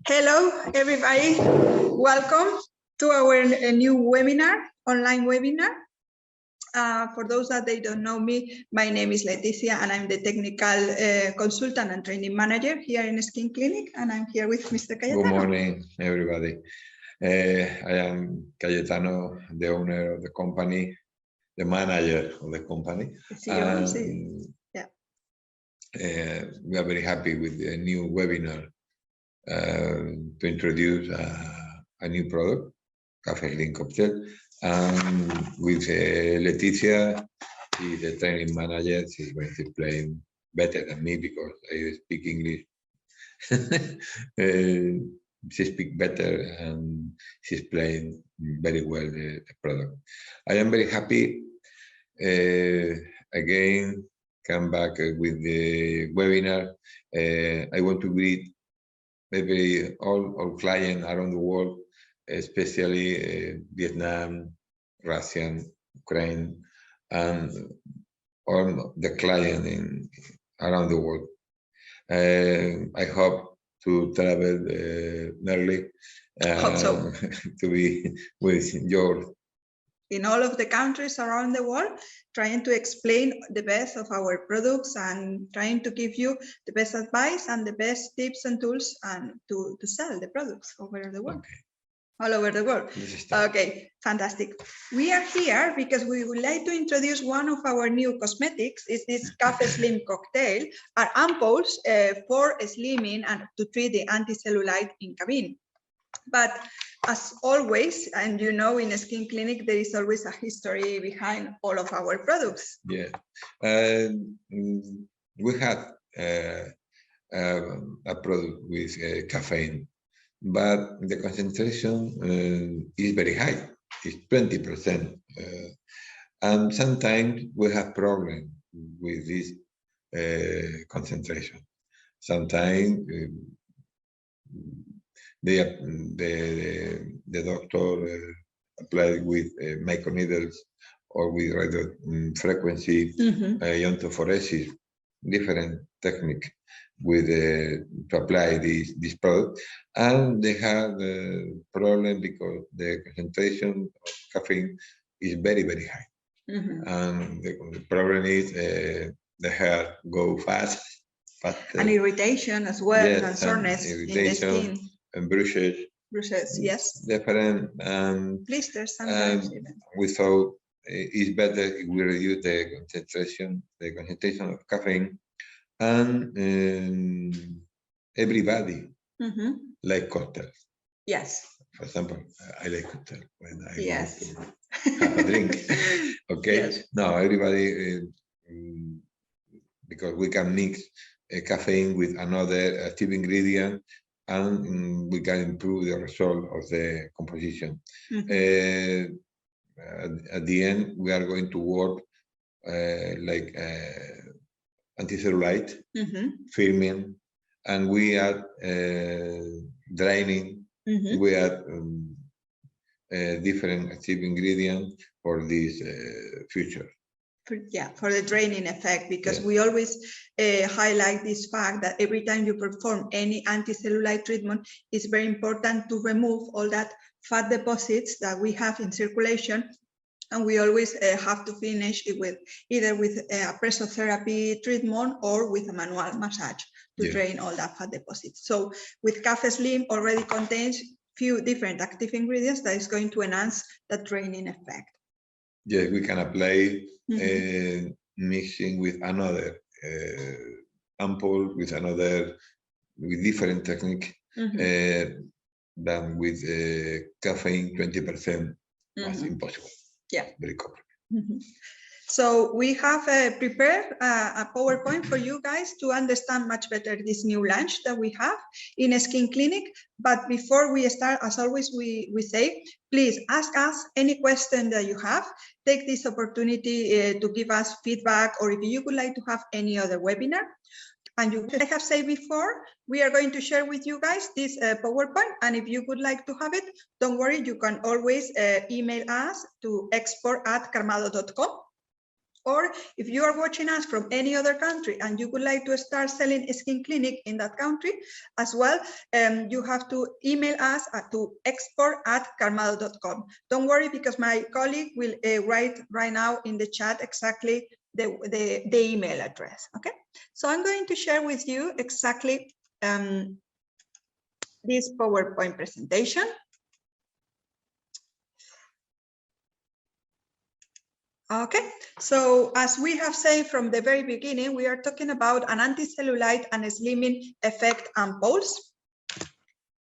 Hello, everybody. Welcome to our new webinar, online webinar. For those that they don't know me, my name is Leticia, and I'm the technical consultant and training manager here in Skin Clinic, and I'm here with Mr. Cayetano. Good morning, everybody. I am Cayetano, the owner of the company, the manager of the company. We are very happy with the new webinar to introduce a new product, CAFFESLIM cocktail. With Leticia, she's the training manager. She's going to explain better than me because I speak English. She speaks better and she's playing very well the product. I am very happy again come back with the webinar. I want to greet all clients around the world, especially Vietnam, Russia, Ukraine, and all the clients around the world. I hope to travel early to be with yours. In all of the countries around the world, trying to explain the best of our products and trying to give you the best advice and the best tips and tools and to sell the products over the world. Okay. All over the world. Okay, fantastic. We are here because we would like to introduce one of our new cosmetics. Is this CAFFESLIM cocktail, are ampoules for slimming and to treat the anti-cellulite in cabin. But as always, and you know, in a skin clinic, there is always a history behind all of our products. Yeah, we have a product with caffeine, but the concentration is very high. It's 20%, and sometimes we have problems with this concentration. Sometimes the doctor applied with microneedles or with radio frequency iontophoresis, different technique with to apply this product, and they have a problem because the concentration of caffeine is very high, and the problem is the hair go fast, and irritation as well, yes, and soreness in the skin, and bruises, yes, different, blisters sometimes. Even. We thought it's better if we reduce the concentration of caffeine, and everybody like cocktails. Yes. For example, I like cocktail when I want to have a drink. Okay. Yes. No, everybody because we can mix caffeine with another active ingredient, and we can improve the result of the composition. At the end, we are going to work like anti-cellulite, firming, and we are draining. We add different active ingredients for this future. For the draining effect, because we always highlight this fact that every time you perform any anti-cellulite treatment, it's very important to remove all that fat deposits that we have in circulation, and we always have to finish it with either with a pressotherapy treatment or with a manual massage to drain all that fat deposits. So with CAFFESLIM already contains few different active ingredients that is going to enhance that draining effect. Yes, we can apply mixing with another ampoule, with different technique than with caffeine 20%. That's impossible. Yeah, very complicated. So we have prepared a PowerPoint for you guys to understand much better this new launch that we have in a skin clinic. But before we start, as always, we say, please ask us any question that you have. Take this opportunity to give us feedback, or if you would like to have any other webinar. And I have said before, we are going to share with you guys this PowerPoint. And if you would like to have it, don't worry, you can always email us to export@carmado.com. Or if you are watching us from any other country and you would like to start selling a skin clinic in that country as well, you have to email us to export@carmado.com. Don't worry, because my colleague will write right now in the chat exactly the email address. Okay, so I'm going to share with you exactly this PowerPoint presentation. Okay, so as we have said from the very beginning, we are talking about an anti-cellulite and slimming effect ampoules.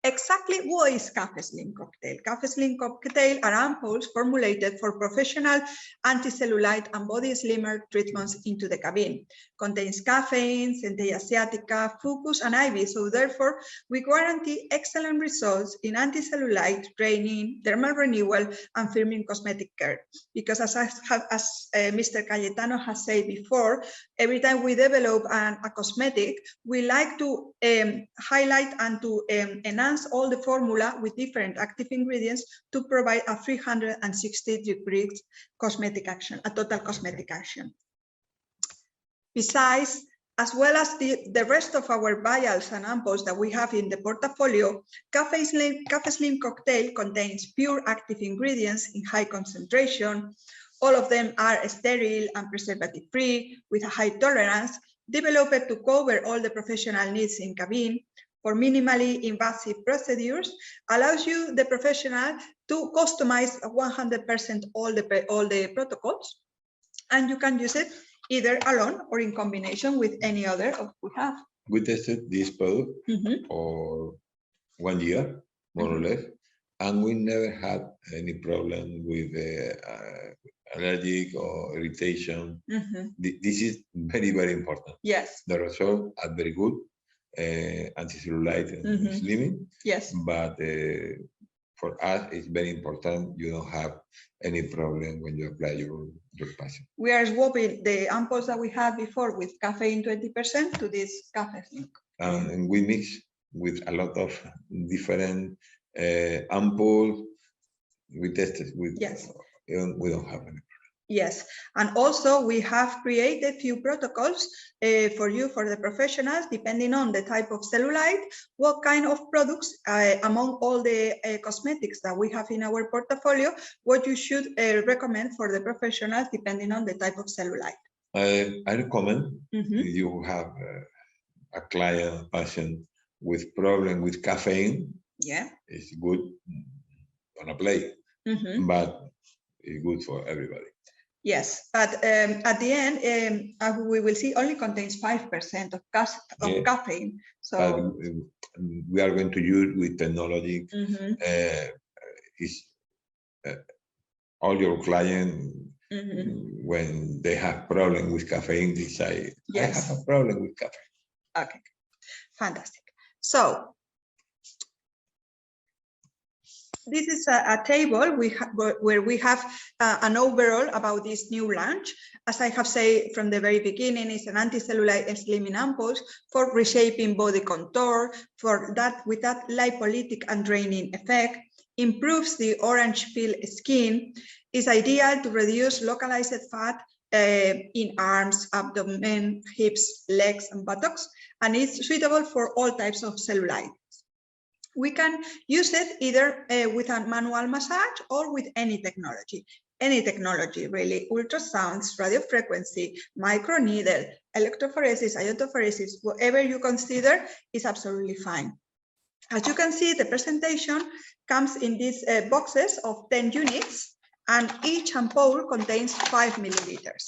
Exactly what is CAFFESLIM cocktail? CAFFESLIM cocktail are ampoules formulated for professional anti-cellulite and body slimmer treatments into the cabin. Contains caffeine, centella asiatica, fucus, and ivy. So therefore, we guarantee excellent results in anti-cellulite training, dermal renewal, and firming cosmetic care. Because as Mr. Cayetano has said before, every time we develop a cosmetic, we like to highlight and to enhance all the formula with different active ingredients to provide a 360-degree cosmetic action, a total cosmetic action. Besides, as well as the rest of our vials and ampoules that we have in the portfolio, CAFFESLIM cocktail contains pure active ingredients in high concentration. All of them are sterile and preservative-free with a high tolerance, developed to cover all the professional needs in cabin. For minimally invasive procedures, allows you, the professional, to customize 100% all the protocols, and you can use it either alone or in combination with any other we have. We tested this product for 1 year, more or less, and we never had any problem with allergic or irritation. This is very, very important. Yes. The results are very good, anti-cellulite and slimming. Yes. But for us, it's very important you don't have any problem when you apply your patient. We are swapping the ampoules that we had before with caffeine 20% to this CAFFESLIM. And we mix with a lot of different ampoules. We tested with. Yes. We don't have any. Yes, and also we have created few protocols for you, for the professionals, depending on the type of cellulite, what kind of products among all the cosmetics that we have in our portfolio, what you should recommend for the professionals depending on the type of cellulite. I recommend if you have a client, patient with problem with caffeine, yeah, it's good on a plate, but it's good for everybody. Yes, but at the end, we will see only contains 5% of caffeine. So but we are going to use with technology. All your clients, when they have problem with caffeine, they say, yes, I have a problem with caffeine. Okay, fantastic. So this is a table where we have an overall about this new launch. As I have said from the very beginning, it's an anti-cellulite slimming ampoules for reshaping body contour, for that with that lipolytic and draining effect, improves the orange peel skin, is ideal to reduce localized fat in arms, abdomen, hips, legs, and buttocks, and it's suitable for all types of cellulite. We can use it either with a manual massage or with any technology really, ultrasounds, radiofrequency, microneedle, electrophoresis, iontophoresis, whatever you consider is absolutely fine. As you can see, the presentation comes in these boxes of 10 units, and each ampoule contains 5 milliliters.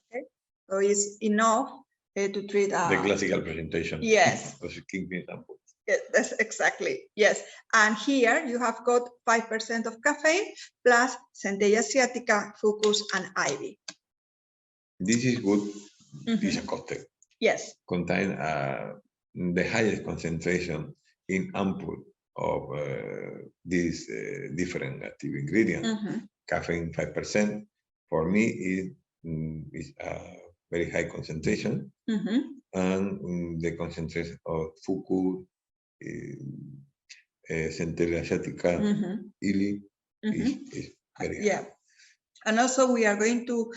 Okay? So it's enough to treat the classical presentation. Yes. Of skin ampoule. Yes, that's exactly, yes. And here you have got 5% of caffeine plus centella asiatica, fucus, and ivy. This is good. This is a cocktail. Yes. Contain the highest concentration in ampoule of these different active ingredients. Caffeine 5%. For me, is a very high concentration. And the concentration of fucus, centella asiatica, ivy is very high. Yeah. And also we are going to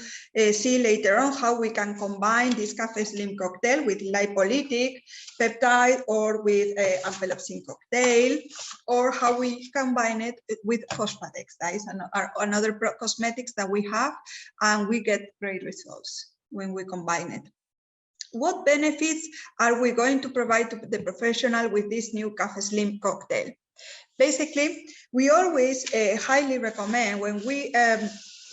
see later on how we can combine this CAFFESLIM cocktail with lipolytic peptide or with Ampoules cocktail, or how we combine it with phosphatics. That is another cosmetics that we have, and we get great results when we combine it. What benefits are we going to provide to the professional with this new CAFFESLIM cocktail? Basically, we always highly recommend when we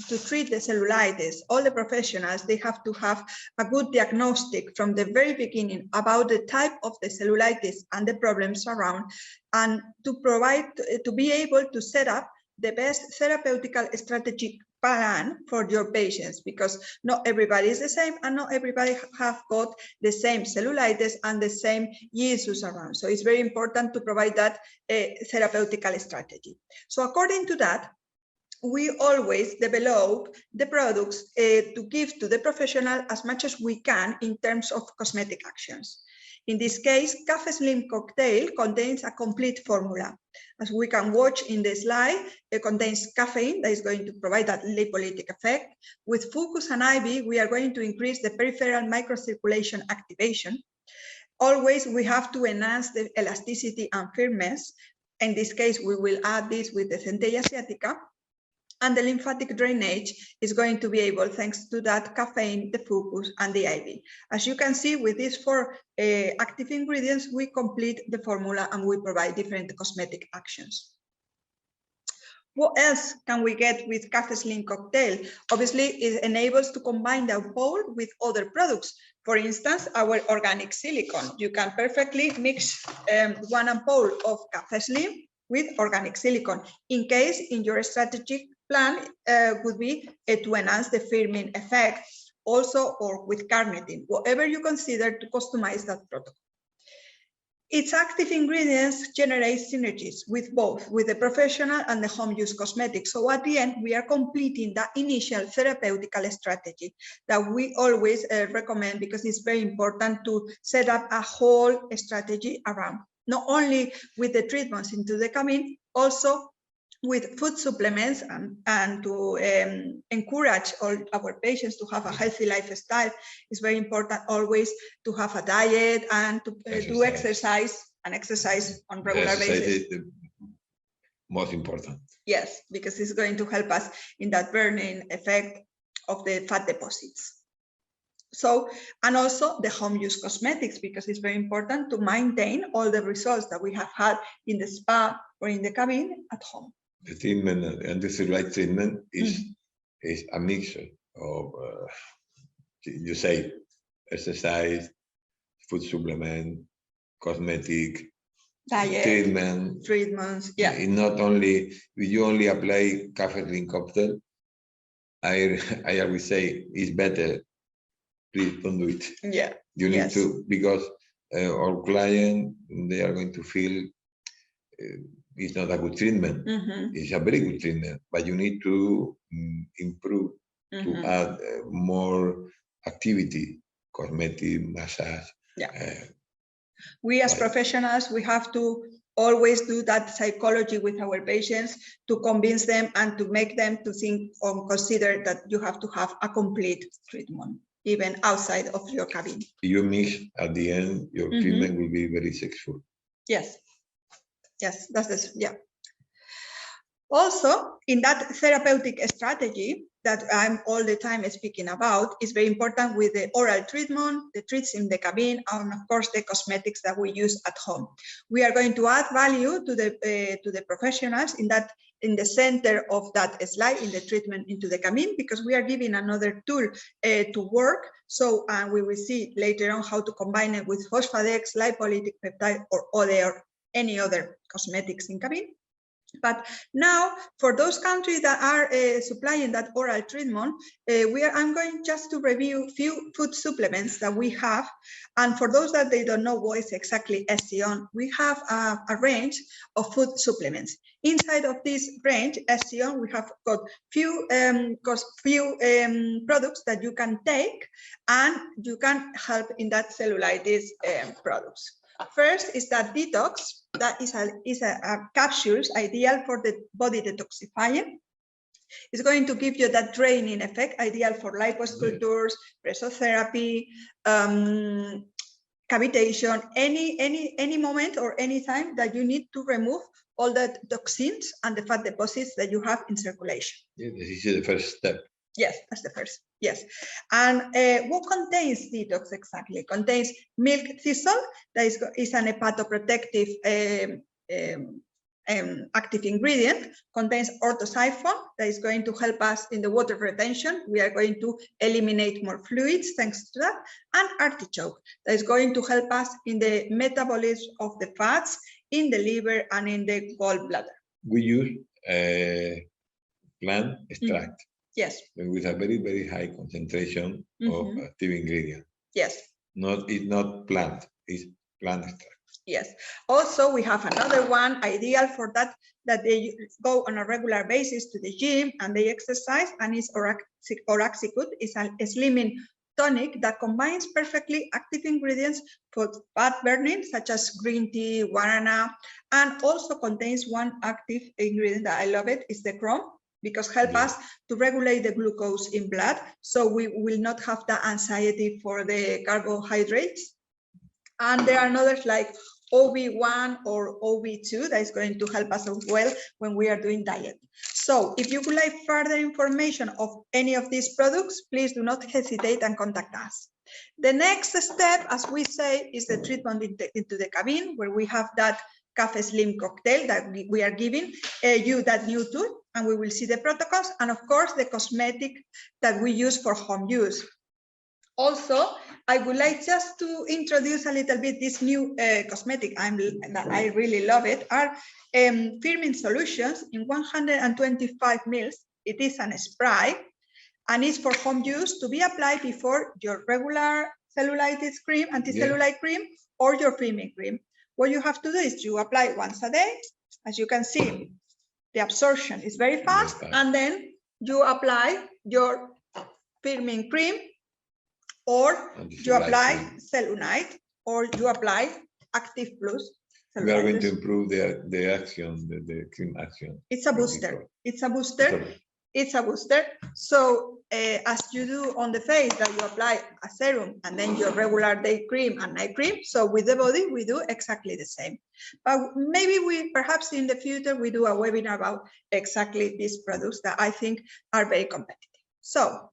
to treat the cellulitis, all the professionals, they have to have a good diagnostic from the very beginning about the type of the cellulitis and the problems around, and to be able to set up the best therapeutical strategic plan for your patients, because not everybody is the same and not everybody have got the same cellulitis and the same issues around. So it's very important to provide that therapeutical strategy. So according to that, we always develop the products to give to the professional as much as we can in terms of cosmetic actions. In this case, CAFFESLIM cocktail contains a complete formula. As we can watch in the slide, it contains caffeine that is going to provide that lipolytic effect. With Focus and IV, we are going to increase the peripheral microcirculation activation. Always we have to enhance the elasticity and firmness. In this case, we will add this with the Centella asiatica. And the lymphatic drainage is going to be able, thanks to that caffeine, the Focus, and the IV. As you can see, with these 4 active ingredients, we complete the formula and we provide different cosmetic actions. What else can we get with CAFFESLIM cocktail? Obviously, it enables to combine the Ampoules with other products. For instance, our organic silicone. You can perfectly mix 1 Ampoule of CAFFESLIM with organic silicone, in case in your strategic plan would be to enhance the firming effect, also, or with carnitine, whatever you consider to customize that product. Its active ingredients generate synergies with both, with the professional and the home use cosmetics. So at the end, we are completing that initial therapeutical strategy that we always recommend, because it's very important to set up a whole strategy around, not only with the treatments into the cabin, also with food supplements, and to encourage all our patients to have a healthy lifestyle. It's very important always to have a diet and to do exercise on regular basis. Is the most important. Yes, because it's going to help us in that burning effect of the fat deposits. So, and also the home use cosmetics, because it's very important to maintain all the results that we have had in the spa or in the cabin at home. The treatment, anti-cellulite treatment, is a mixture of, you say, exercise, food supplement, cosmetic, diet, treatments. Yeah. It's not only, if you only apply CAFFESLIM cocktail, I always say it's better, please don't do it. Yeah. You need to, because our client, they are going to feel it's not a good treatment. It's a very good treatment, but you need to improve, to add more activity, cosmetic, massage. Yeah. We as professionals, we have to always do that psychology with our patients to convince them and to make them to think or consider that you have to have a complete treatment, even outside of your cabin. You mix at the end, your treatment will be very successful. Yes. Yes, that's this. Yeah. Also, in that therapeutic strategy that I'm all the time speaking about, is very important with the oral treatment, the treats in the cabin, and of course the cosmetics that we use at home. We are going to add value to the professionals in the center of that slide, in the treatment into the cabin, because we are giving another tool to work. So we will see later on how to combine it with phosphadex, lipolytic peptide, or any other cosmetics in cabin. But now, for those countries that are supplying that oral treatment, I'm going just to review a few food supplements that we have. And for those that they don't know what is exactly Estion, we have a range of food supplements. Inside of this range, Estion, we have got few products that you can take, and you can help in that cellulitis products. First is that detox. That is a capsules ideal for the body detoxifying. It's going to give you that draining effect, ideal for liposculptures, presotherapy, cavitation, any moment or any time that you need to remove all the toxins and the fat deposits that you have in circulation. Yeah, this is the first step. Yes, that's the first. Yes. And what contains detox exactly? Contains milk thistle, that is an hepatoprotective active ingredient, contains orthosiphon, that is going to help us in the water retention. We are going to eliminate more fluids thanks to that. And artichoke, that is going to help us in the metabolism of the fats in the liver and in the gallbladder. We use plant extract. Yes. With a very, very high concentration of active ingredient. Yes. It's not plant, it's plant extract. Yes. Also, we have another one ideal for that they go on a regular basis to the gym and they exercise, and it's Oraxicut. It's a slimming tonic that combines perfectly active ingredients for fat burning, such as green tea, guarana, and also contains one active ingredient that I love it, is the chrome, because help us to regulate the glucose in blood, so we will not have the anxiety for the carbohydrates. And there are others like OB1 or OB2 that is going to help us as well when we are doing diet. So if you would like further information of any of these products, please do not hesitate and contact us. The next step, as we say, is the treatment into the cabin, where we have that CAFFESLIM cocktail that we are giving you, that new tool, and we will see the protocols, and of course the cosmetic that we use for home use. Also, I would like just to introduce a little bit this new cosmetic that I really love it, are firming solutions in 125 ml. It is a spray and it's for home use to be applied before your regular cellulitis cream, anti-cellulite cream, or your firming cream. What you have to do is you apply once a day. As you can see, the absorption is very fast, and then you apply your firming cream, or you apply cellulite, or you apply Active Plus. We are going to improve the action, the cream action. It's a booster. It's a booster. It's a booster. So as you do on the face, that you apply a serum and then your regular day cream and night cream. So with the body, we do exactly the same. But maybe perhaps in the future, we do a webinar about exactly these products that I think are very competitive. So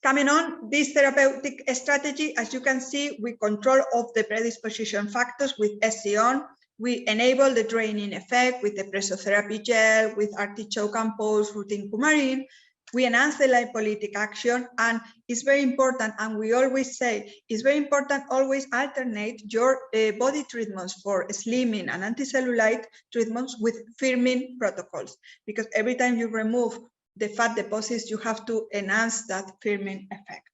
coming on, this therapeutic strategy, as you can see, we control of the predisposition factors with SCON. We enable the draining effect with the presotherapy gel, with artichoke ampoules, routine coumarin. We enhance the lipolytic action, and it's very important, and we always say, it's very important always alternate your body treatments for slimming and anti-cellulite treatments with firming protocols, because every time you remove the fat deposits, you have to enhance that firming effect.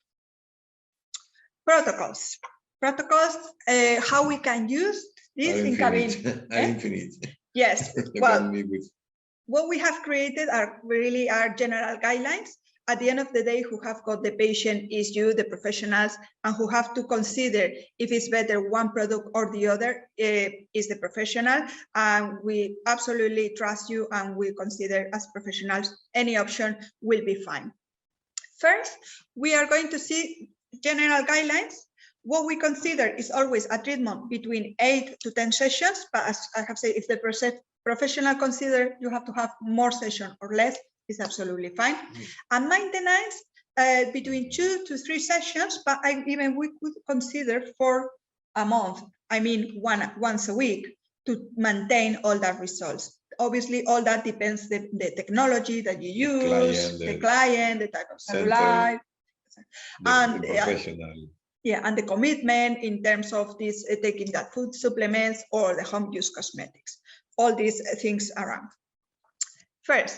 Protocols. Protocols, how we can use this in cabin. Infinite. Yes. Well, what we have created are really our general guidelines. At the end of the day, who have got the patient is you, the professionals, and who have to consider if it's better one product or the other is the professional. And we absolutely trust you, and we consider as professionals any option will be fine. First, we are going to see general guidelines. What we consider is always a treatment between 8 to 10 sessions, but as I have said, if the professional consider you have to have more sessions or less, is absolutely fine. And maintenance between 2 to 3 sessions, but even we could consider for a month. I mean, once a week to maintain all that results. Obviously, all that depends the technology that you use, the client, the type of cellulite, and the professional. Yeah, and the commitment in terms of this taking that food supplements or the home use cosmetics. All these things around. First,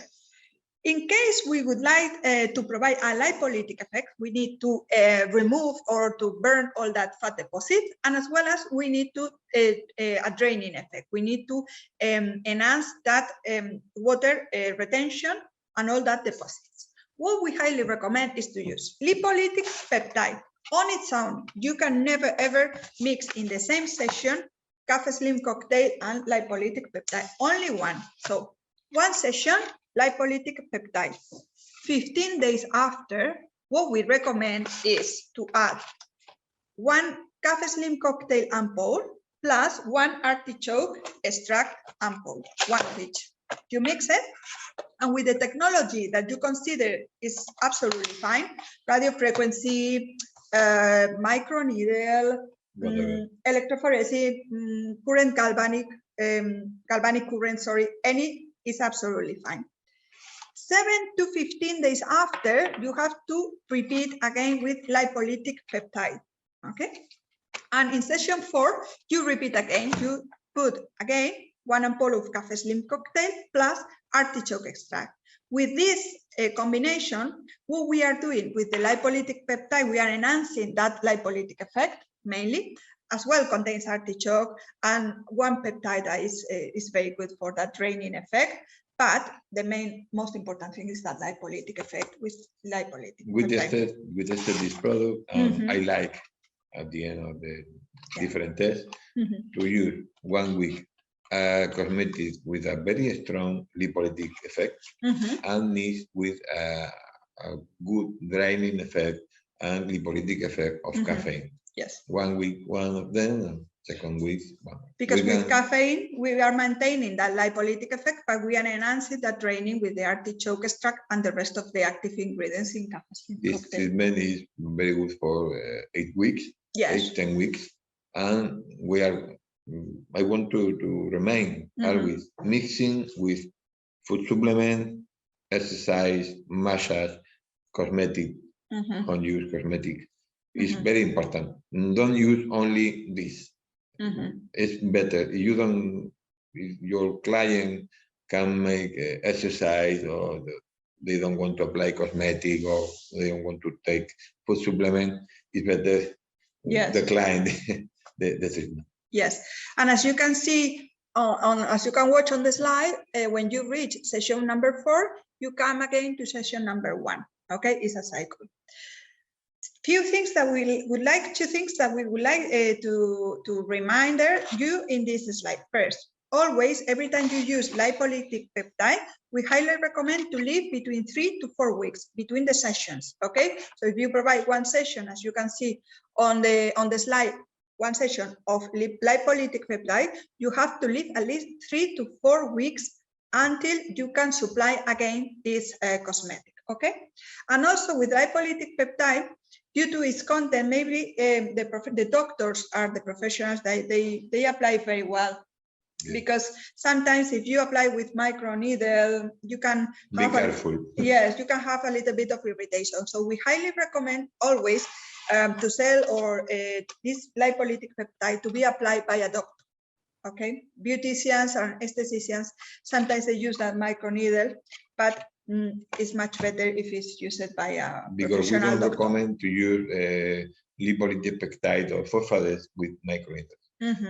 in case we would like to provide a lipolytic effect, we need to remove or to burn all that fat deposit, and as well as we need to a draining effect. We need to enhance that water retention and all that deposits. What we highly recommend is to use lipolytic peptide. On its own, you can never ever mix in the same session CAFFESLIM cocktail and lipolytic peptide, only one. So one session, lipolytic peptide. 15 days after, what we recommend is to add 1 CAFFESLIM cocktail ampoule plus 1 artichoke extract ampoule, 1 of each. You mix it, and with the technology that you consider is absolutely fine, radio frequency, microneedle, electrophoresis, current galvanic current, sorry, any is absolutely fine. 7 to 15 days after, you have to repeat again with lipolytic peptide, okay? And in session 4, you repeat again, you put again 1 ampoule of CAFFESLIM cocktail plus artichoke extract. With this combination, what we are doing with the lipolytic peptide, we are enhancing that lipolytic effect mainly, as well contains artichoke and 1 peptide that is very good for that draining effect. But the most important thing is that lipolytic effect with lipolytic. We tested this product, and I like at the end of the different tests to use 1 week cosmetic with a very strong lipolytic effect and mixed with a good draining effect and lipolytic effect of caffeine. Yes. 1 week, one of them, and second week, one. Because with caffeine, we are maintaining that lipolytic effect, but we are enhancing that draining with the artichoke extract and the rest of the active ingredients in CAFFESLIM. This treatment is very good for 8 weeks, yes. 10 weeks. And we are, I want to remain always mixing with food supplement, exercise, massage, cosmetic, unused cosmetic. It's very important. Don't use only this. It's better. You don't, if your client can make exercise, or they don't want to apply cosmetic, or they don't want to take food supplement, it's better decline the treatment. Yes, and as you can see, as you can watch on the slide, when you reach session number 4, you come again to session number 1. Okay, it's a cycle. Two things that we would like to remind you in this slide. First, always, every time you use lipolytic peptide, we highly recommend to leave between 3 to 4 weeks between the sessions. Okay, so if you provide 1 session, as you can see on the slide, 1 session of lipolytic peptide, you have to leave at least 3 to 4 weeks until you can supply again this cosmetic. Okay, and also with lipolytic peptide, due to its content, maybe the doctors are the professionals that they apply very well. Because sometimes if you apply with microneedle, you can be careful. Yes, you can have a little bit of irritation. So we highly recommend always to sell or this lipolytic peptide to be applied by a doctor. Okay, beauticians or aestheticians, sometimes they use that microneedle, but it's much better if it's used by a because we don't doctor. recommend to use lipolytic peptide or phosphate with microneedle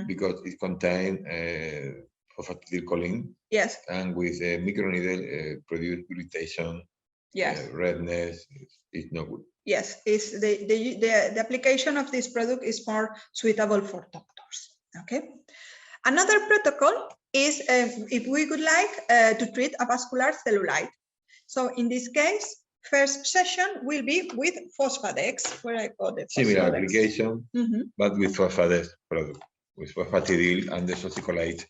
because it contains phosphatidylcholine. Yes. And with microneedle produce irritation. Yes. Redness. It's not good. Yes, it's the application of this product is more suitable for doctors. Okay. Another protocol is if we would like to treat avascular cellulite. So in this case, first session will be with Phosphadex, where I got the similar application, but with Phosphadex product, with phosphatidyl and the Soticolite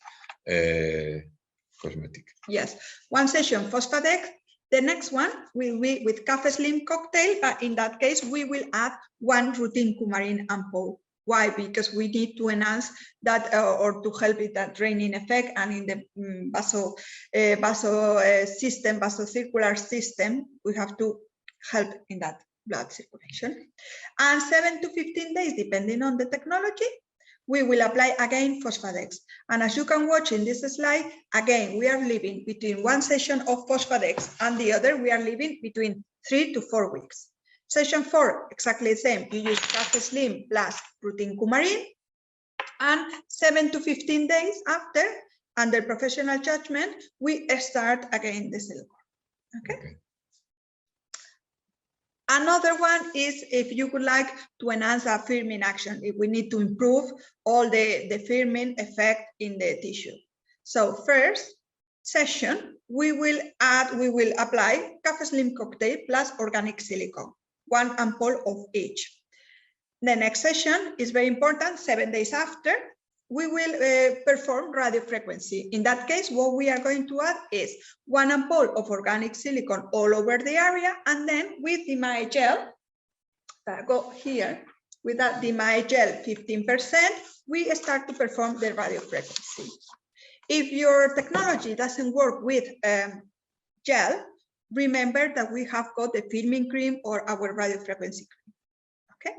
cosmetic. Yes, 1 session Phosphadex. The next one will be with CAFFESLIM cocktail, but in that case, we will add 1 routine coumarin ampoule. Why? Because we need to enhance that or to help with that draining effect, and in the vasocircular system, we have to help in that blood circulation. And 7 to 15 days, depending on the technology, we will apply again Phosphadex. And as you can watch in this slide, again, we are leaving between 1 session of Phosphadex and the other, we are leaving between 3 to 4 weeks. Session 4, exactly the same. You use CAFFESLIM plus routine coumarin, and 7 to 15 days after, under professional judgment, we start again the silicone. Okay. Another one is if you would like to enhance a firming action, if we need to improve all the firming effect in the tissue. So first, session, we will apply CAFFESLIM cocktail plus organic silicone, 1 ampoule of each. The next session is very important, 7 days after, we will perform radiofrequency. In that case, what we are going to add is 1 ampoule of organic silicone all over the area, and then with the my gel, go here, with that DMI gel 15%, we start to perform the radiofrequency. If your technology doesn't work with gel, remember that we have got the filming cream or our radiofrequency cream. Okay.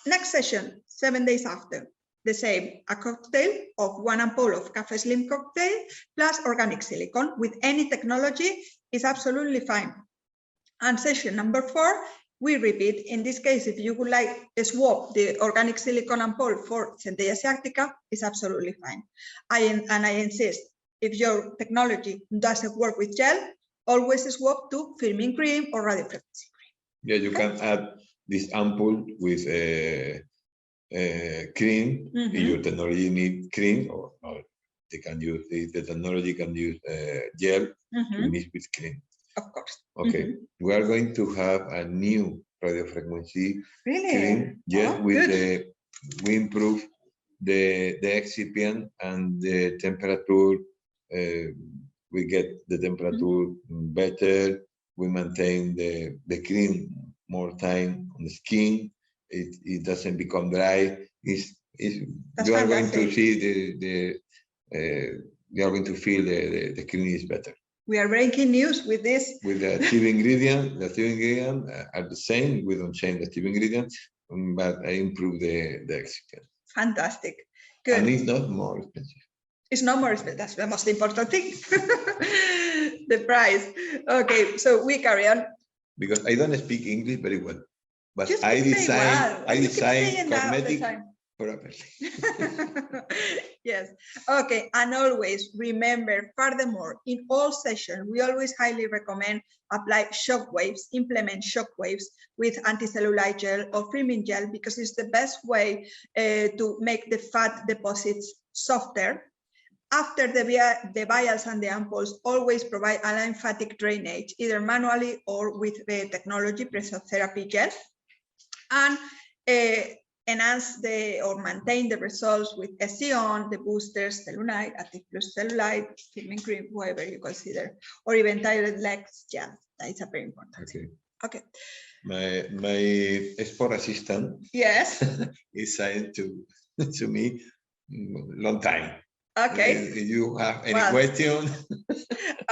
Next session, 7 days after, the same, a cocktail of 1 ampoule of CAFFESLIM cocktail plus organic silicone with any technology is absolutely fine. And session number 4, we repeat. In this case, if you would like to swap the organic silicone ampoule for Centella asiatica, is absolutely fine. And I insist, if your technology doesn't work with gel, always swap to filming cream or radiofrequency cream. Yeah, you can add this ampoule with cream. If your technology needs cream, or they can use the technology can use gel to mix with cream. Of course. Okay, we are going to have a new radiofrequency cream. Yes, with we improve the excipient and the temperature. We get the temperature better. We maintain the cream more time on the skin. It doesn't become dry. You are going to see you are going to feel the cream is better. We are breaking news with this. With the active ingredient, are the same. We don't change the active ingredient, but I improve the excipient. Fantastic. Good. And it's not more expensive. It's not more expensive. That's the most important thing. The price. Okay, so we carry on. Because I don't speak English very well, but Just I design cosmetic properly. Yes. Okay. And always remember, furthermore, in all sessions, we always highly recommend apply shock waves, implement shock waves with anti-cellulite gel or filming gel, because it's the best way to make the fat deposits softer. After the vials and the ampoules, always provide a lymphatic drainage, either manually or with the technology pressure therapy gel, and enhance or maintain the results with SCON, the boosters, cellulite, Active Plus cellulite, filming cream, whatever you consider, or even thyroid legs gel. That is a very important. Okay. Okay. My sport assistant. Yes. is saying to me, long time. Okay. If you have any question.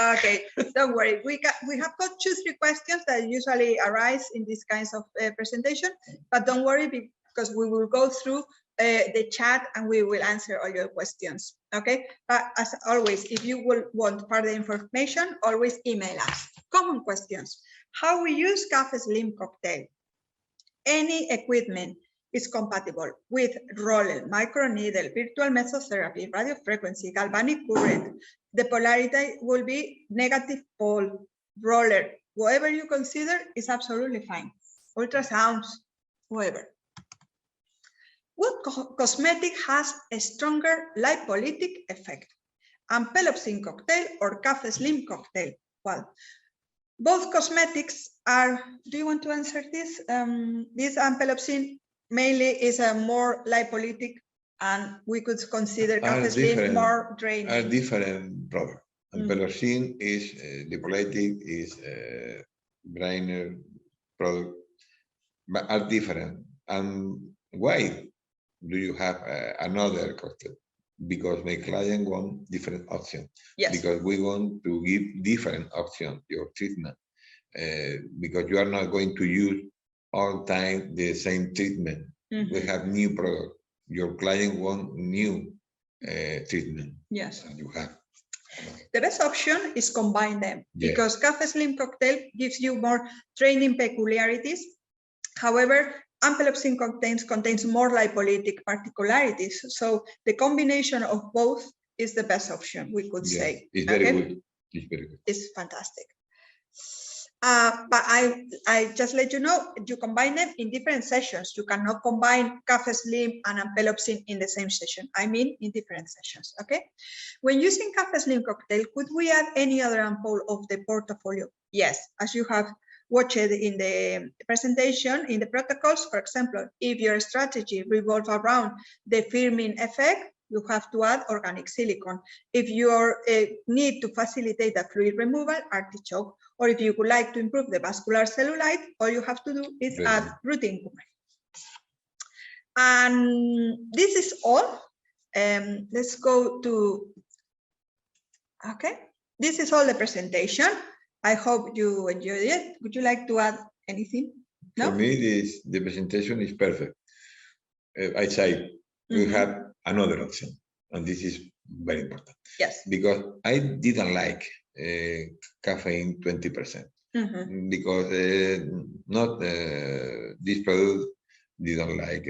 Okay, don't worry. We have got 2-3 questions that usually arise in these kinds of presentation, but don't worry, because we will go through the chat and we will answer all your questions. Okay, but as always, if you will want further information, always email us. Common questions: how we use CAFFESLIM cocktail? Any equipment is compatible with roller, microneedle, virtual mesotherapy, radiofrequency, galvanic current. The polarity will be negative pole, roller, whatever you consider is absolutely fine. Ultrasounds, whatever. What cosmetic has a stronger lipolytic effect? Ampoules cocktail or CAFFESLIM cocktail? Well, both cosmetics are, do you want to answer this? This Ampoules mainly is a more lipolytic, and we could consider CAFFESLIM more draining. Are different products. Ampoules is Lipolytic, is brainer product, but are different. And why do you have another cocktail? Because my client want different options. Yes. Because we want to give different options your treatment. Because you are not going to use all time the same treatment. We have new product. Your client want new treatment. Yes. And you have. The best option is combine them, because CAFFESLIM cocktail gives you more training peculiarities. However, Ampoules contains more lipolytic particularities. So the combination of both is the best option, we could say. It's very good. It's very good. It's fantastic. But I just let you know, you combine them in different sessions. You cannot combine CAFFESLIM and Ampoules in the same session. I mean, in different sessions, okay? When using CAFFESLIM cocktail, could we add any other ampoule of the portfolio? Yes, as you have watched in the presentation, in the protocols, for example, if your strategy revolves around the firming effect, you have to add organic silicone. If you need to facilitate the fluid removal, artichoke. Or if you would like to improve the vascular cellulite, all you have to do is add routine cumin. And this is all. Let's go to, okay. This is all the presentation. I hope you enjoyed it. Would you like to add anything? No? For me, the presentation is perfect. I say we have another option, and this is very important. Yes. Because I didn't like caffeine 20%, because not this product didn't like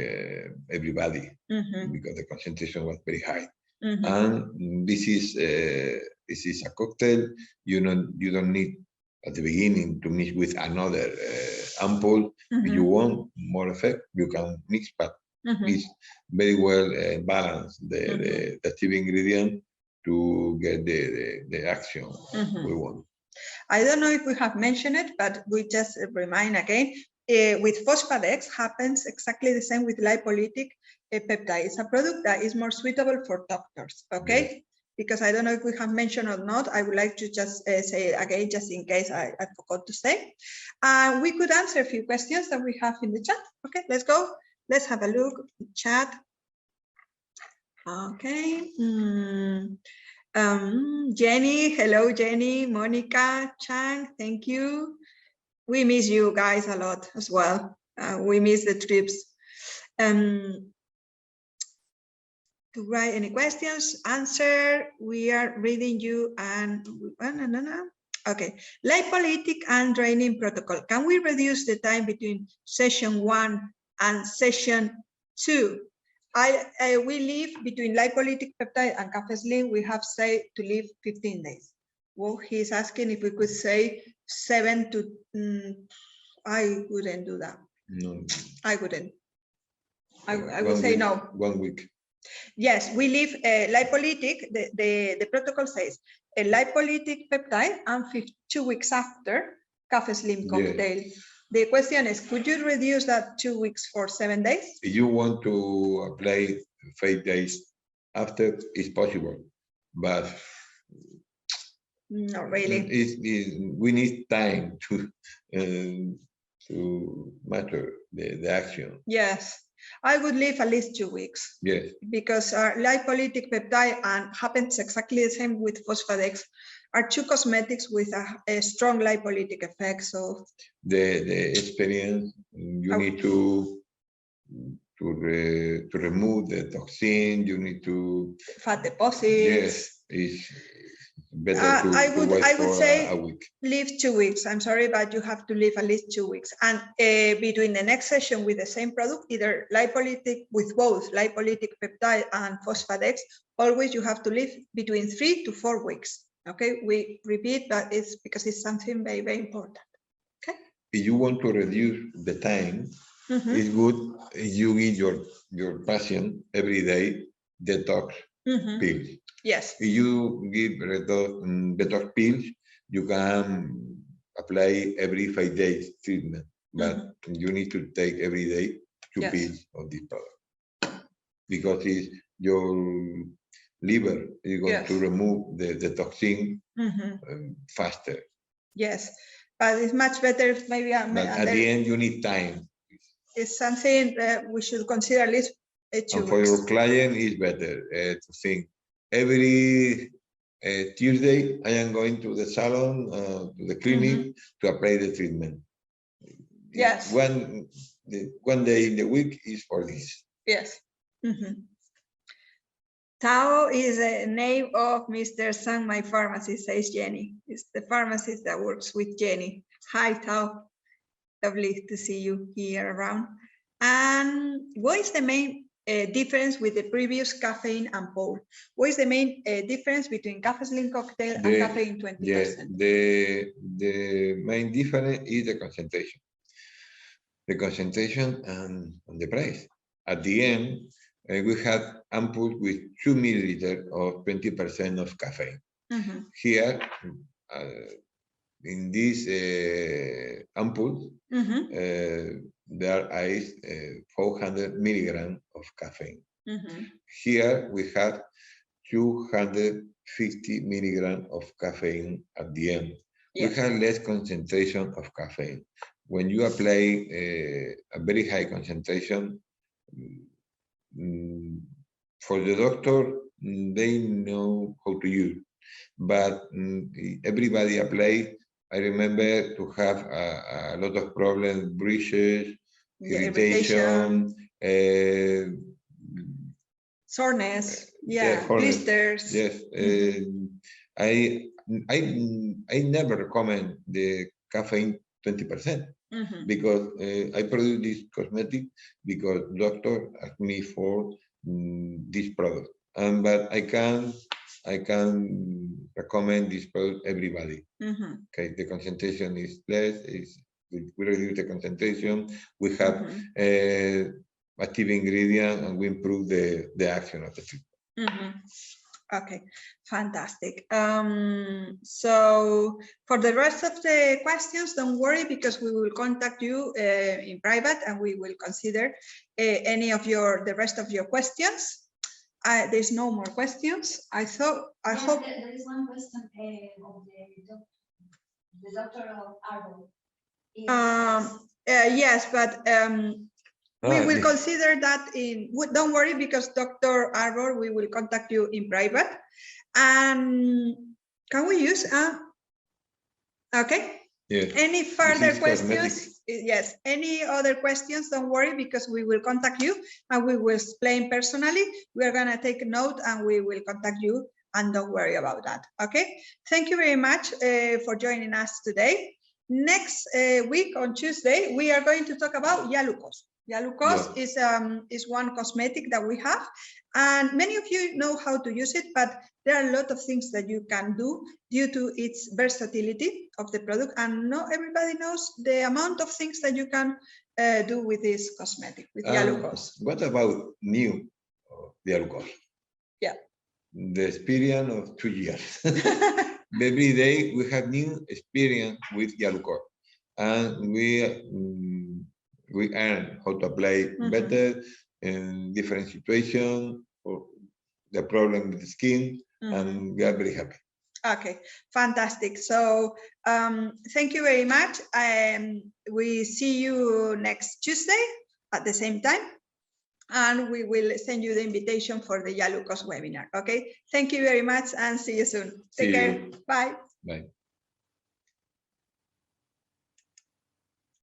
everybody, because the concentration was very high. And this is a cocktail. You don't need at the beginning to mix with another ampoule. If you want more effect, you can mix, but it's very well balanced the active ingredient to get the action we want. I don't know if we have mentioned it, but we just remind again, with Phosphadex happens exactly the same with lipolytic peptide. It's a product that is more suitable for doctors, okay? Yes. Because I don't know if we have mentioned or not, I would like to just say it again, just in case I forgot to say. We could answer a few questions that we have in the chat. Okay, let's go. Let's have a look, chat. Okay. Jenny, hello, Jenny, Monica, Chang, thank you. We miss you guys a lot as well. We miss the trips. To write any questions, answer, we are reading you and, okay. Lipolytic and draining protocol. Can we reduce the time between session 1 and session 2? We leave between lipolytic peptide and CAFFESLIM, we have said to leave 15 days. Well, he's asking if we could say 7 to, I wouldn't do that. No. I wouldn't. I would say no. 1 week. Yes, we leave lipolytic, the protocol says a lipolytic peptide and 2 weeks after CAFFESLIM cocktail. Yes. The question is, could you reduce that 2 weeks for 7 days? If you want to apply 5 days after, it's possible, but not really. We need time to matter the action. Yes. I would leave at least 2 weeks. Yes. Because our lipolytic peptide and happens exactly the same with Phosphadex are 2 cosmetics with a strong lipolytic effect. So the experience, you need to remove the toxin. You need to fat deposits. Yes, it's better I would say a week. Leave 2 weeks. I'm sorry, but you have to leave at least 2 weeks. And between the next session with the same product, either lipolytic with both lipolytic peptide and Phosphadex, always you have to leave between 3 to 4 weeks. Okay, we repeat, but it's because it's something very, very important. Okay. If you want to reduce the time, it's good if you give your patient every day detox pills. Yes. If you give detox pills, you can apply every 5 days treatment, but you need to take every day 2 pills of this product, because it's your liver is going to remove the toxin faster. Yes, but it's much better if maybe at the end you need time. It's something that we should consider at least 2 weeks. And for your client, it's better to think every Tuesday I am going to the salon, to the clinic to apply the treatment. Yes. One day in the week is for this. Yes. Tao is a name of Mr. Sang, my pharmacist, says Jenny. It's the pharmacist that works with Jenny. Hi, Tao. Lovely to see you here around. And what is the main difference with the previous caffeine ampoule. What is the main difference between CAFFESLIM cocktail and caffeine 20%? Yes, the main difference is the concentration. The concentration and the price. At the end, we had ampoules with 2 milliliters of 20% of caffeine. Here, in this ampoule, there is 400 milligrams of caffeine. Here we have 250 milligrams of caffeine at the end. Yes. We have less concentration of caffeine. When you apply a very high concentration, for the doctor, they know how to use. But everybody apply. I remember to have a lot of problems, bruises, irritation, soreness, blisters. Yes, I never recommend the caffeine 20% because I produce this cosmetic because doctor asked me for this product, but I can recommend this product everybody. Okay, the concentration is less. We reduce the concentration. We have active ingredient, and we improve the action of the treatment. Okay, fantastic. So for the rest of the questions, don't worry, because we will contact you in private, and we will consider any of the rest of your questions. There's no more questions. I hope there is one question of the doctor of Arbor. Yes, but we will consider that don't worry, because Dr. Arbor, we will contact you in private. And can we use, okay? Yes. Any further questions? Yes, any other questions, don't worry, because we will contact you and we will explain personally. We are gonna take a note and we will contact you, and don't worry about that, okay? Thank you very much for joining us today. Next week on Tuesday, we are going to talk about Yalucos. Yalucos is one cosmetic that we have, and many of you know how to use it, but there are a lot of things that you can do due to its versatility of the product, and not everybody knows the amount of things that you can do with this cosmetic, with Yalucos. What about new Yalucos? Yeah. The experience of 2 years. Every day we have new experience with Yalucos, and we learn how to apply better in different situations, or the problem with the skin, and we are very happy. Okay, fantastic. So thank you very much. We see you next Tuesday at the same time, and we will send you the invitation for the Yalucos webinar. Okay, thank you very much, and see you soon. Take care. Bye. Bye.